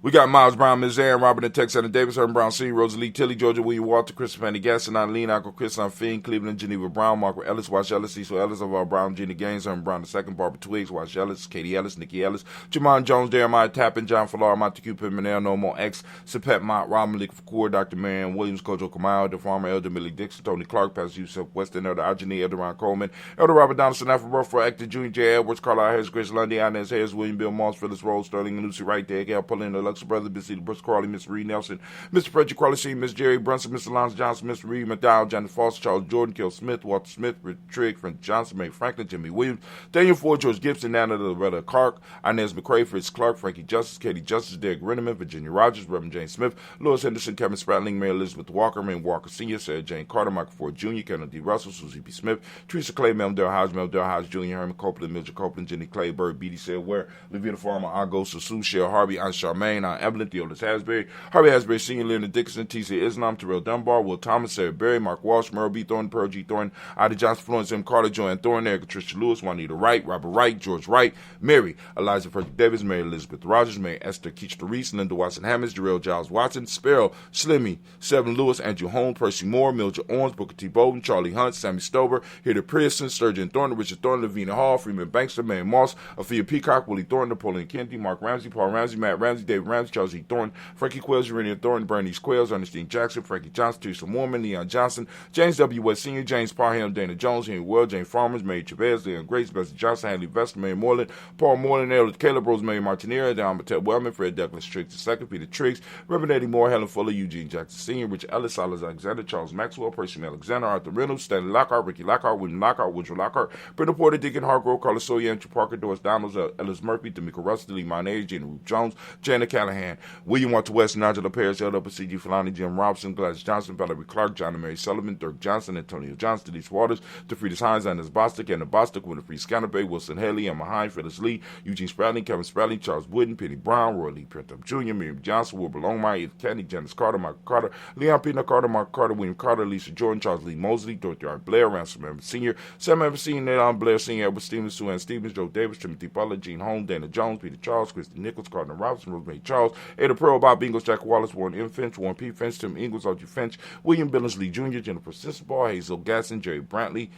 We got Miles Brown, Ms. Aaron, Robert and Texas, Davis, Herman Brown, Sr., Rosalie Tilly, Georgia, William Walter, Christopher Fanny Gaston, Eileen, Uncle Chris, Finn, Cleveland, Geneva Brown, Margaret Ellis, Wash Ellis, Cecil Ellis, Alvar Brown, Gina Gaines, Herman Brown II, Barbara Twiggs, Wash Ellis, Katie Ellis, Nikki Ellis, Jamon Jones, Jeremiah Tappan, John Falar, Montague Pimenel, Nomo X, Sepet Mott, Rob Malik Fakour, Dr. Marion Williams, Kojo Kamau, The Farmer, Elder Millie Dixon, Tony Clark, Pastor Yusuf Weston, Elder Ajani, Elder Ron Coleman, Elder Robert Donaldson, Afro for Actor Jr., J. Edwards, Carlisle Harris, Grace Lundy, Inez Harris, William Bill Moss, Phyllis Rose, Sterling, and Lucy Wright, Dale Gal Paulina, Alexa Brother, Bissy, Bruce Crawley, Miss Reed Nelson, Mr. Frederick Crawley, Sr., Miss Jerry Brunson, Mr. Lance Johnson, Mr. Reed McDowell, Janet Foster, Charles Jordan, Kel Smith, Walter Smith, Rich Trigg, Frank Johnson, May Franklin, Jimmy Williams, Daniel Ford, George Gibson, Nana Loretta Clark, Inez McCrae, Fritz Clark, Frankie Justice, Katie Justice, Derek Renneman, Virginia Rogers, Reverend James Smith, Louis Henderson, Kevin Spratling, Mary Elizabeth Walker, May Walker Sr., Sarah Jane Carter, Michael Ford Jr., Kenneth D. Russell, Susie B. Smith, Teresa Clay, Mel Hodge Jr., Herman Copeland, Mildred Copeland, Jenny Clay, Bird, B.D. Ware, Levina Farmer, Argo, Sue, Shell, Harvey, Aunt Charmaine, Aunt Evelyn, Theodis Hasbury, Harvey Hasbury Sr., Leonard Dixon, T.C. Islam, Terrell Dunbar, Will Thomas, Sarah Berry, Mark Walsh, Merle B. Thornton, Pearl G. Thornton, Ida Johnson, Florence M. Carter, Joanne Thornton, Erica Tricia Lewis, Juanita Wright, Robert Wright, George Wright, Mary, Eliza Frederick Davis, Mary Elizabeth Rogers, Mary Esther Keach Reese, Linda Watson Hammonds, Jarrell Giles Watson, Sparrow, Slimmy, Seven Lewis, Andrew Holmes, Percy Moore, Mildred Owens, Booker T. Bowden, Charlie Hunt, Sammy Stover, Hilda Pearson, Sturgeon Thornton, Richard Thornton, Lavina Hall, Freeman Bankster, Mary Moss, Aphia Peacock, Willie Thornton, Napoleon Kennedy, Mark Ramsey, Paul Ramsey, Matt Ramsey, David Ramsey, Charles E. Thornton, Frankie Quails, Urania Thornton, Bernice Quails, Ernestine Jackson, Frankie Johnson, Teresa Mormon, Leon Johnson, James W. West Sr., James Parham, Dana Jones, Henry Well, Jane Farmers, Mary Chavez, Leon Grace, Bessie Johnson, Hanley Vester, Mary Moreland, Paul Moreland, Elliot Caleb, Rosemary Martinera, Don Mattel Wellman, Fred Douglas Triggs II, Peter Triggs, Reverend Eddie Moore, Helen Fuller, Eugene Jackson Sr., Rich Ellis, Silas Alexander, Charles Maxwell, Percy Alexander, Arthur Reynolds, Stanley Lockhart, Ricky Lockhart, William Lockhart, Woodrow Lockhart, Brenda Porter, Deacon Hargrove, Carlos Sawyer, Andrew Parker, Doris Donalds, Ellis Murphy, D'Amico Russell, Lee Monet, Gina Ruth Jones, Janet Callahan, William Walter West, Nigel Paris, L.W. C.G. Filani, Jim Robinson, Gladys Johnson, Valerie Clark, John and Mary Sullivan, Dirk Johnson, Antonio Johnson, Denise Waters, DeFriedis Hines, Anders Bostic, Anna Bostic, Winifred Scannerbay, Wilson Haley, Emma Hine, Phyllis Lee, Eugene Spradling, Kevin Spradling, Charles Wooden, Penny Brown, Roy Lee Printup Jr., Miriam Johnson, Wilbur Longmire, Edith Kennedy, Janice Carter, Michael Carter, Leon Pina Carter, Mark Carter, William Carter, Lisa Jordan, Charles Lee Mosley, Dorothy R. Blair, Ransom Evans Sr., Sam Evans Sr., Nate Blair Sr., Edward Stevens, Sue Ann Stevens, Joe Davis, Timothy Butler, Gene Holmes, Dana Jones, Peter Charles, Christy Nichols, Cardinal Robinson, Rosemary Charles, Ada Pearl, Bob Ingles, Jack Wallace, Warren M. Finch, Warren P. Finch, Tim Ingles, Audrey Finch, William Billingsley Jr., Jennifer Sensabaugh, Hazel Gasson, Jerry Brantley,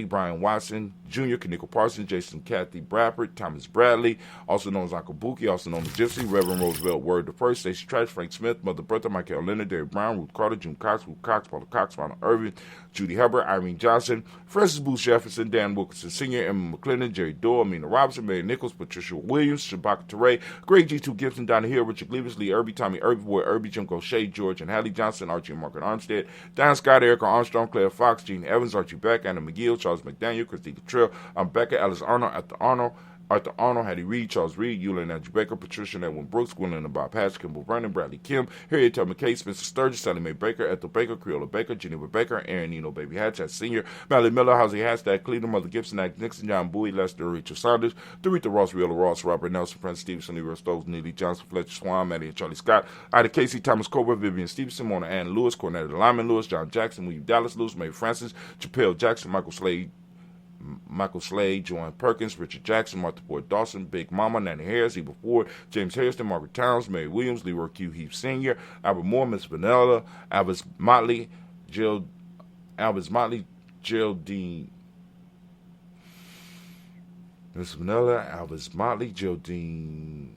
Brian Watson Jr., Kaniko Parsons, Jason Kathy Bradford, Thomas Bradley, also known as Uncle Buki, also known as Gypsy, Reverend Roosevelt Word the First, Stacey Trash, Frank Smith, Mother Bertha, Michael Leonard, Derek Brown, Ruth Carter, June Cox, Ruth Cox, Paula Cox, Ronald Irvin, Judy Hubbard, Irene Johnson, Francis Booth Jefferson, Dan Wilkinson Sr., Emma McClendon, Jerry Doyle, Amina Robinson, Mary Nichols, Patricia Williams, Shabaka Teray, Greg G2 Gibson, Donna Hill, Richard Gleavis, Lee Irby, Tommy Irby, Boy Irby, Jim Gaucher, George and Hallie Johnson, Archie and Margaret Armstead, Diane Scott, Erica Armstrong, Claire Fox, Gene Evans, Archie Beck, Anna McGill, Charles McDaniel, Christy Cottrell, Becca, Alice Arnold, Arthur Arnold, Hattie Reed, Charles Reed, Eula and Andrew Baker, Patricia and Edwin Brooks, Gwendolyn and Bob Patch, Kimball Vernon, Bradley Kim, Harriet Tubman Case, Spencer Sturgis, Sally Mae Baker, Ethel Baker, Creola Baker, Geneva Baker, Aaron Nino Baby Hatch, Sr., Mally Miller, Housie Hashtag, Cleveland, Mother Gibson, Act Nixon, John Bowie, Lester, Rachel Saunders, Dorita Ross, Riola Ross, Robert Nelson, Francis Stevenson, Leroy Stokes, Neely Johnson, Fletcher Swan, Maddie and Charlie Scott, Ida Casey, Thomas Cobra, Vivian Stevenson, Mona Ann Lewis, Cornetta Lyman Lewis, John Jackson, William Dallas Lewis, Mae Francis, Chappelle Jackson, Michael Slade, Joanne Perkins, Richard Jackson, Martha Boyd Dawson, Big Mama, Nanny Harris, Eva Ford, James Harrison, Margaret Towns, Mary Williams, Leroy Q. Heath Sr., Albert Moore, Miss Vanilla, Albert Motley, Geraldine, Miss Vanilla, Albert Motley, Geraldine,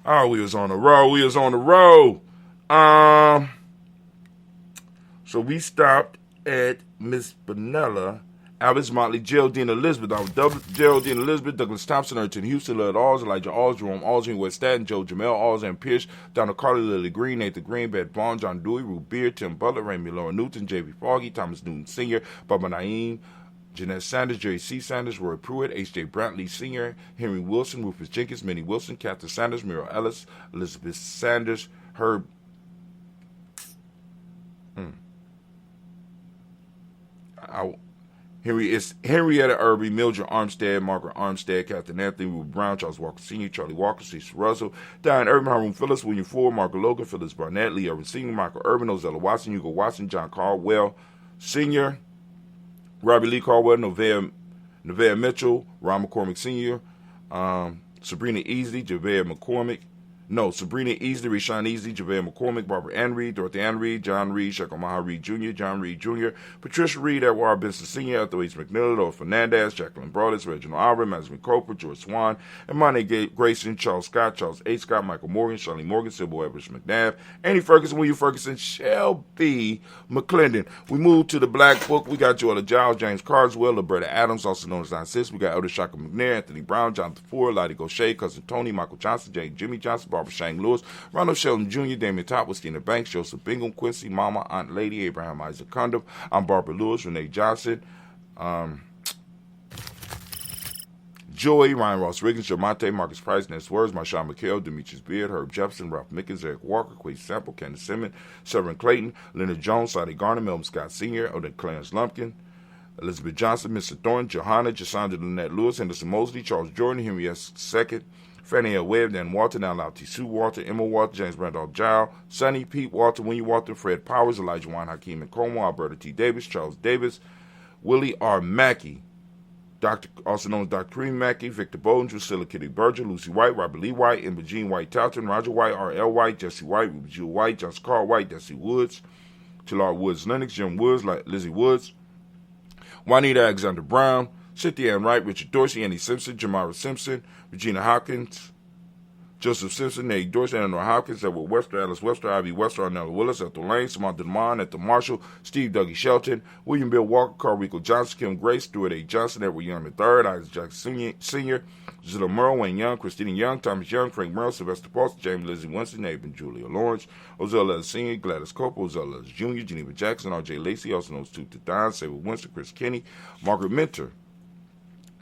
Oh, we was on the road. So we stopped at Miss Vanilla, Albert Motley, Geraldine Elizabeth, Geraldine Elizabeth, Douglas Thompson, Urchin Houston, Lord Alls, Elijah Alls, Jerome Alls, West Staten, Joe Jamel Alls, and Pierce, Donald Carter, Lily Green, Nathan Green, Beth Bond, John Dewey, Ruth Beard, Tim Butler, Raymond Laura Newton, J.B. Foggy, Thomas Newton Sr., Baba Naeem, Jeanette Sanders, Jerry C. Sanders, Roy Pruitt, H.J. Brantley Sr., Henry Wilson, Rufus Jenkins, Minnie Wilson, Catherine Sanders, Muriel Ellis, Elizabeth Sanders, Herb. Henrietta Irby, Mildred Armstead, Margaret Armstead, Captain Anthony, Ruth Brown, Charles Walker Sr., Charlie Walker, Cecil Russell, Diane Urban, Haroon Phillips, William Ford, Margaret Logan, Phyllis Barnett, Lee Urban Sr., Michael Urban, Ozella Watson, Hugo Watson, John Caldwell Sr., Robbie Lee Caldwell, Nevaeh Mitchell, Ron McCormick Sr., Sabrina Easley, Sabrina Easley, Rashawn Easley, JaVale McCormick, Barbara Ann Reed, Dorothy Ann Reed, John Reed, Shekel Maha Reed Jr., John Reed Jr., Patricia Reed, Edward Benson Sr., Ethel H. McMillan, Laura Fernandez, Jacqueline Broadus, Reginald Alvin, Madison Coper, George Swan, Imani Grayson, Charles Scott, Charles A. Scott, Michael Morgan, Shirley Morgan, Sybil Evers McNabb, Annie Ferguson, William Ferguson, Shelby McClendon. We move to the Black Book. We got Joella Giles, James Carswell, Liberta Adams, also known as Nine Sis. We got Elder Shaka McNair, Anthony Brown, Jonathan Ford, Lottie Gaucher, Cousin Tony, Michael Johnson, Jimmy Johnson, Barbara Shang Lewis, Ronald Sheldon Jr., Damian Top, Christina Banks, Joseph Bingham, Quincy, Mama, Aunt Lady, Abraham Isaac Condom. I'm Barbara Lewis, Renee Johnson, Joey, Ryan Ross Riggins, Jamonte, Marcus Price, Ness Words, Marshawn McHale, Demetrius Beard, Herb Jefferson, Ralph Mickens, Eric Walker, Quay Sample, Candace Simmons, Severin Clayton, Leonard Jones, Sadie Garner, Melvin Scott Sr., Odin Clarence Lumpkin, Elizabeth Johnson, Mr. Thorne, Johanna, Jasandra Lynette Lewis, Henderson Mosley, Charles Jordan, Henry S. II, Fannie L. Webb, Dan Walter, now Lau T. Sue Walter, Emma Walter, James Randolph Giles, Sonny, Pete Walter, Winnie Walter, Fred Powers, Elijah Wine, Hakeem and Como, Alberta T. Davis, Charles Davis, Willie R. Mackey, also known as Dr. Kareem Mackey, Victor Bowden, Drusilla Kitty Berger, Lucy White, Robert Lee White, Emma Jean White Talton, Roger White, R.L. White, Jesse White, Ruby Jewel White, Johnson Carl White, Desi Woods, Talar Woods Lennox, Jim Woods, Lizzie Woods, Juanita Alexander Brown, Cynthia Ann Wright, Richard Dorsey, Andy Simpson, Jamara Simpson, Regina Hopkins, Joseph Simpson, Nate Dorsey, Eleanor Hopkins, Edward Webster, Alice Webster, Ivy Webster, Arnella Willis, Ethel Lane, Samantha DeMond, Ethel Marshall, Steve Dougie Shelton, William Bill Walker, Carl Rico Johnson, Kim Grace, Stuart A. Johnson, Edward Young III, Isaac Jackson Sr., Zilla Merle, Wayne Young, Christina Young, Thomas Young, Frank Merle, Sylvester Paulson, James Lizzie Winston, Nathan Julia Lawrence, Ozella Sr., Gladys Cope, Ozella Jr., Geneva Jackson, R.J. Lacey, also known as Tooth to Don, Sabre Winston, Chris Kenny, Margaret Minter,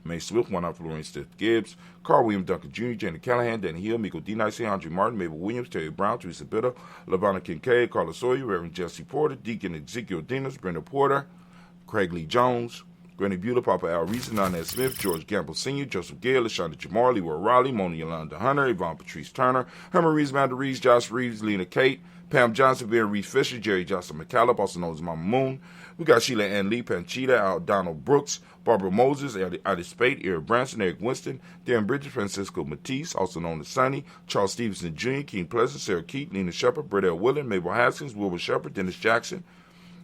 May Swift, one out for Lorraine Stith Gibbs, Carl William Duncan Jr., Janet Callahan, Danny Hill, Miko D. Nice, Andre Martin, Mabel Williams, Terry Brown, Teresa Bitter, LaVonna Kincaid, Carla Sawyer, Reverend Jesse Porter, Deacon Ezekiel Dinas, Brenda Porter, Craig Lee Jones, Granny Bueller, Papa Al Reese, Nanette Smith, George Gamble Sr., Joseph Gale, LaShonda Jamar, Leroy Raleigh, Mona Yolanda Hunter, Yvonne Patrice Turner, Herman Reeves, Amanda Reeves, Josh Reeves, Lena Kate, Pam Johnson, Vera Reeves Fisher, Jerry Johnson McCallum, also known as Mama Moon. We got Sheila Ann Lee, Panchita, Donald Brooks, Barbara Moses, Addie Spade, Eric Branson, Eric Winston, Darren Bridges, Francisco Matisse, also known as Sonny, Charles Stevenson Jr., King Pleasant, Sarah Keat, Nina Shepard, Brett L. Willen, Mabel Haskins, Wilbur Shepard, Dennis Jackson,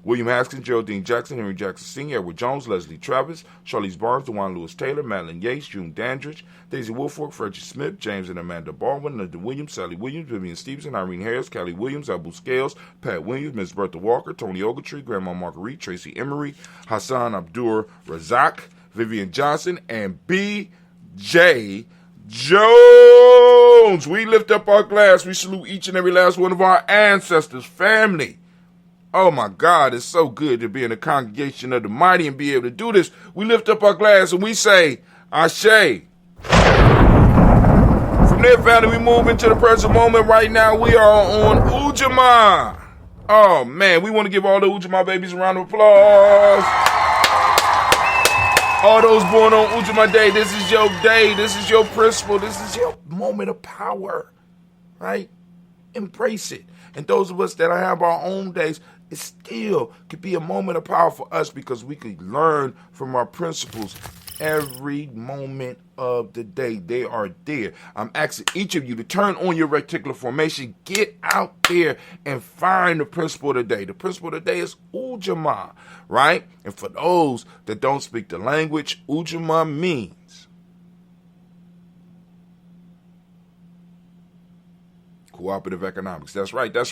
William Haskins, Geraldine Jackson, Henry Jackson Sr., Edward Jones, Leslie Travis, Charlize Barnes, DeJuan Lewis Taylor, Madeline Yates, June Dandridge, Daisy Woolfolk, Frederick Smith, James and Amanda Baldwin, Linda Williams, Sally Williams, Vivian Stevenson, Irene Harris, Callie Williams, Abu Scales, Pat Williams, Ms. Bertha Walker, Tony Ogletree, Grandma Marguerite, Tracy Emery, Hassan Abdur Razak, Vivian Johnson, and B.J. Jones. We lift up our glass. We salute each and every last one of our ancestors, family. Oh my God, it's so good to be in the congregation of the mighty and be able to do this. We lift up our glass and we say, Ashe. From there, family, we move into the present moment. Right now, we are on Ujamaa. Oh man, we want to give all the Ujamaa babies a round of applause. All those born on Ujamaa Day, this is your day. This is your principle. This is your moment of power, right? Embrace it. And those of us that have our own days, it still could be a moment of power for us because we could learn from our principles every moment of the day. They are there. I'm asking each of you to turn on your reticular formation, get out there and find the principle of the day. The principle of the day is Ujamaa, right? And for those that don't speak the language, Ujamaa means cooperative economics. That's right. All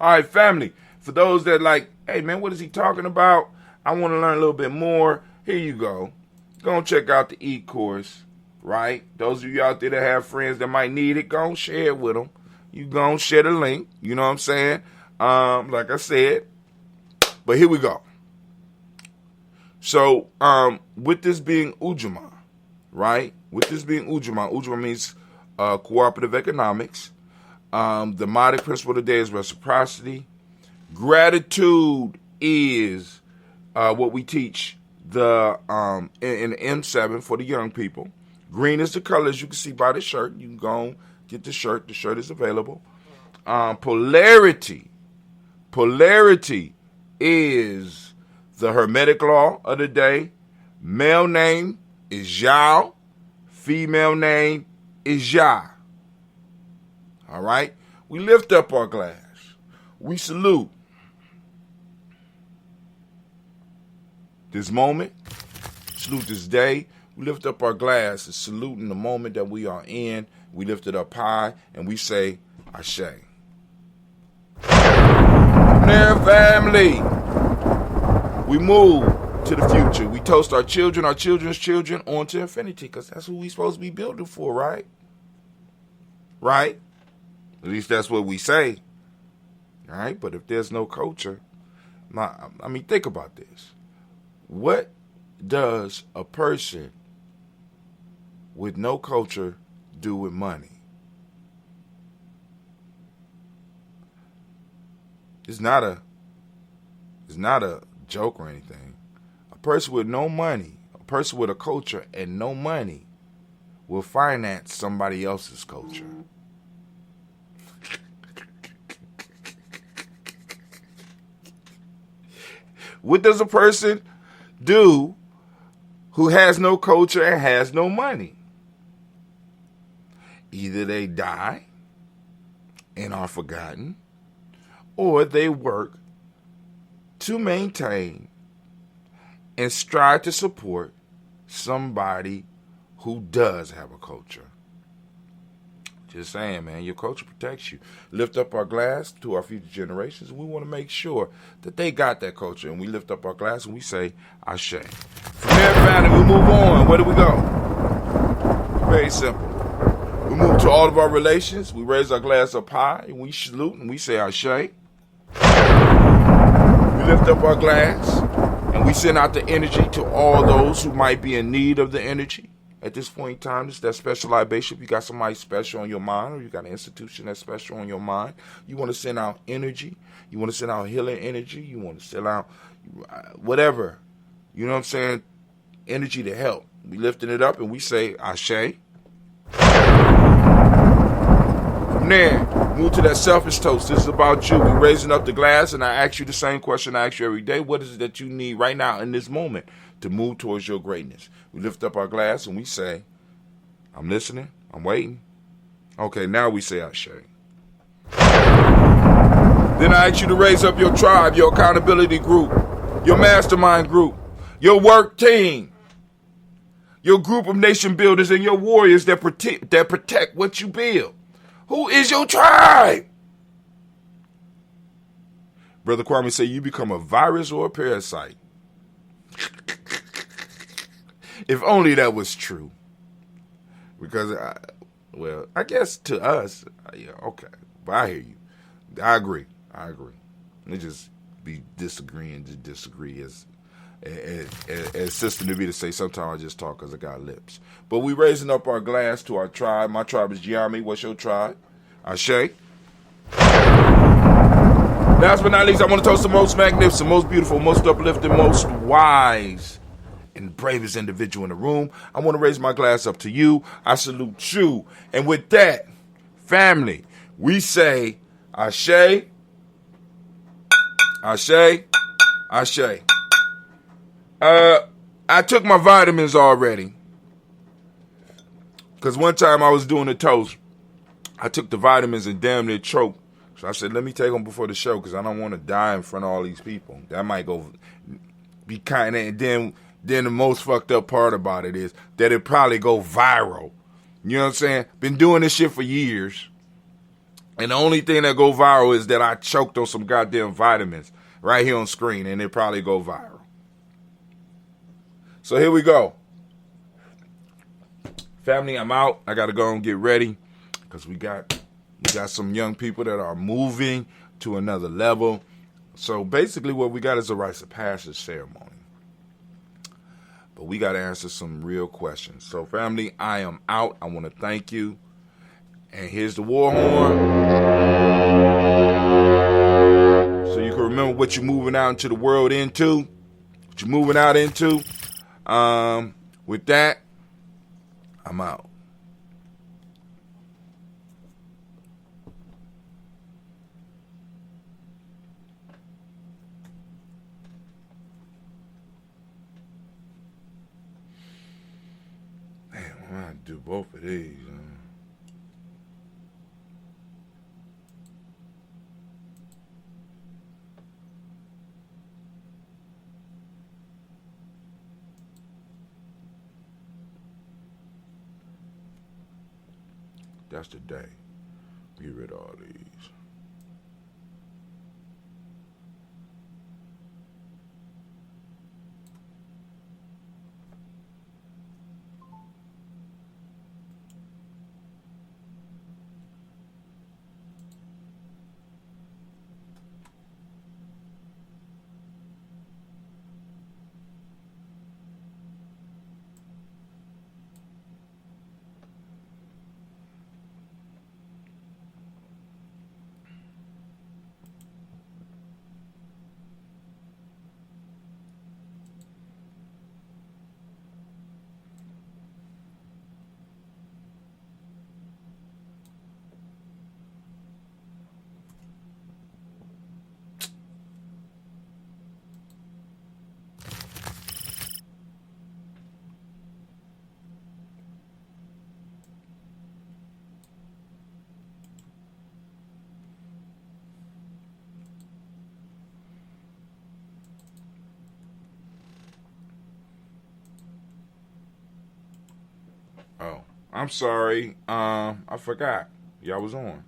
right, family. For those that like, hey, man, what is he talking about? I want to learn a little bit more. Here you go. Go and check out the e-course, right? Those of you out there that have friends that might need it, go and share it with them. You go and share the link. You know what I'm saying? Like I said. But here we go. So, with this being Ujamaa, right? With this being Ujamaa means cooperative economics. The modic principle today is reciprocity. Gratitude is what we teach the in M7 for the young people. Green is the color, as you can see by the shirt. You can go and get the shirt. The shirt is available. Polarity is the hermetic law of the day. Male name is Yao. Female name is Ya. All right? We lift up our glass. We salute this moment. Salute this day. We lift up our glass and saluting the moment that we are in. We lift it up high and we say, Ashe. From there, family, we move to the future. We toast our children, our children's children on to infinity, because that's what we're supposed to be building for, right? Right? At least that's what we say. All right? But if there's no culture, I mean, think about this. What does a person with no culture do with money? It's not a joke or anything. A person with no money, a person with a culture and no money will finance somebody else's culture. What does a person do who has no culture and has no money? Either they die and are forgotten, or they work to maintain and strive to support somebody who does have a culture. Just saying, man, your culture protects you. Lift up our glass to our future generations. We want to make sure that they got that culture. And we lift up our glass and we say, Ashe. From there, family, we move on. Where do we go? Very simple. We move to all of our relations. We raise our glass up high and we salute and we say, Ashe. We lift up our glass and we send out the energy to all those who might be in need of the energy. At this point in time, it's that special libation. If you got somebody special on your mind, or you got an institution that's special on your mind, you want to send out energy. You want to send out healing energy. You want to send out whatever. You know what I'm saying? Energy to help. We lifting it up and we say, Ashe. From there, move to that selfish toast. This is about you. We're raising up the glass, and I ask you the same question I ask you every day. What is it that you need right now in this moment to move towards your greatness? We lift up our glass and we say, I'm listening, I'm waiting. Okay, now we say Ashe. Then I ask you to raise up your tribe, your accountability group, your mastermind group, your work team, your group of nation builders and your warriors that protect what you build. Who is your tribe? Brother Kwame said you become a virus or a parasite. If only that was true. Because, I guess to us, yeah, okay. But I hear you. I agree. They just be disagreeing to disagree. As Sister Navita say, sometimes I just talk because I got lips. But we raising up our glass to our tribe. My tribe is Gye-Nyame. What's your tribe? Ashe. Last but not least, I want to toast the most magnificent, most beautiful, most uplifting, most wise, and bravest individual in the room. I want to raise my glass up to you. I salute you. And with that, family, we say Ashe, Ashe, Ashe. I took my vitamins already. Because one time I was doing a toast. I took the vitamins and damn near choked. So I said, let me take them before the show because I don't want to die in front of all these people. That might go be kind of, and then the most fucked up part about it is that it probably go viral. You know what I'm saying? Been doing this shit for years. And the only thing that go viral is that I choked on some goddamn vitamins right here on screen, and it probably go viral. So here we go. Family, I'm out. I got to go and get ready because we got some young people that are moving to another level. So basically what we got is a rites of passage ceremony. But we got to answer some real questions. So family, I am out. I want to thank you. And here's the war horn. So you can remember what you're moving out into the world into. What you're moving out into. With that, I'm out. do both of these. That's the day. Get rid of all these. Oh, I'm sorry. I forgot. Y'all was on.